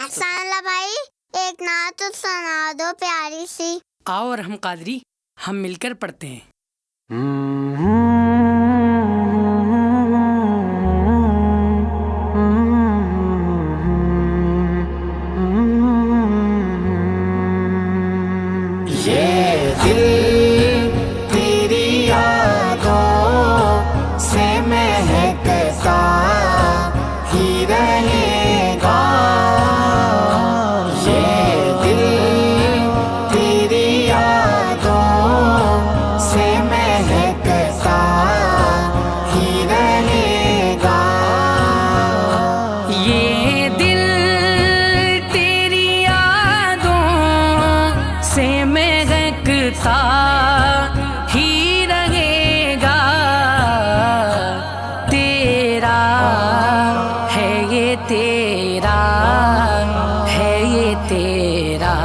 احسان اللہ بھائی، ایک نعت سنا دو پیاری سی۔ آؤ ارحم قادری، ہم مل کر پڑھتے ہیں۔ یہ دل تیری یادوں سے مہکتا ہی رہے گا، یہ دل تیری یادوں سے مہکتا ہی رہے گا، یہ دل تیری یادوں سے مہکتا ہی رہے گا، تیرا ہے یہ تیرا ہے یہ تیرا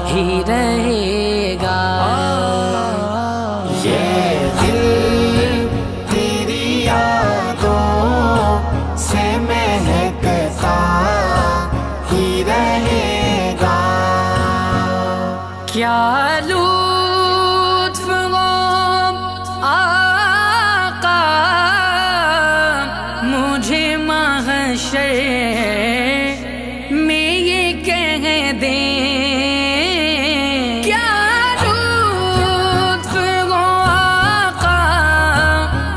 ہی رہے گا، یہ دل تیری یادوں سے مہکتا ہی رہے گا۔ کیا لطف آقا مجھے محشر میں یہ کہہ دیں، کیا لطف آقا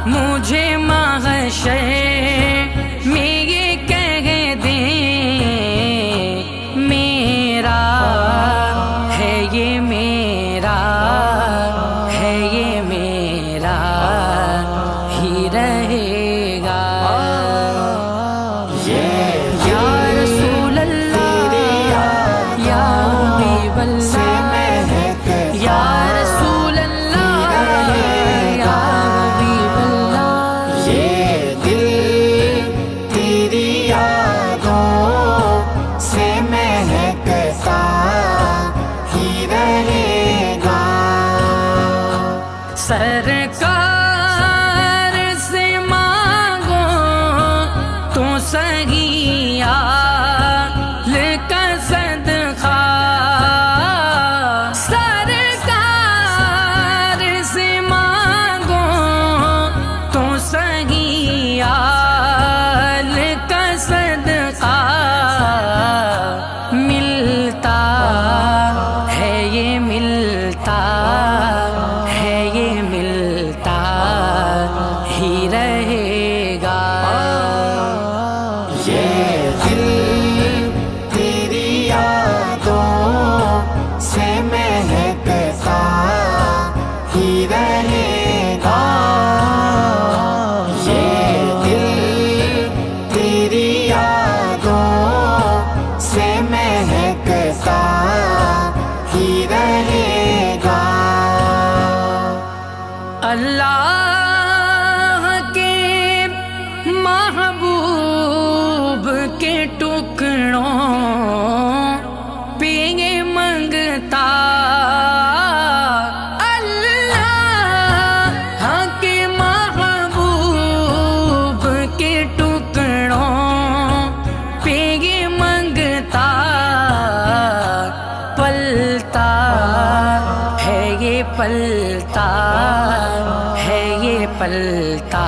مجھے محشر میں یہ کہہ دیں، میرا ہے یہ میرا ہے یہ میرا ہی رہے گا، یا رسول اللہ یا حبیب اللہ، یا رسول اللہ یا حبیب اللہ، یہ دل تیری یادوں سے مہکتا ہی رہے گا، سرکار سے مانگو تو سہی آل کا صدقہ، سرکار سے مانگو تو سہی آل کا صدقہ، ملتا ہے یہ ملتا ہے یہ ملتا ہی رہے گا، یہ دل تیری یادوں سے مہکتا ہی رہے گا، یہ دل تیری یادوں سے مہکتا ہی رہے گا، اللہ کے محبوب کے ٹکڑوں پہ یہ منگتا، اللہ کے محبوب کے ٹکڑوں پہ یہ منگتا، پلتا ہے یہ پلتا ہے یہ پلتا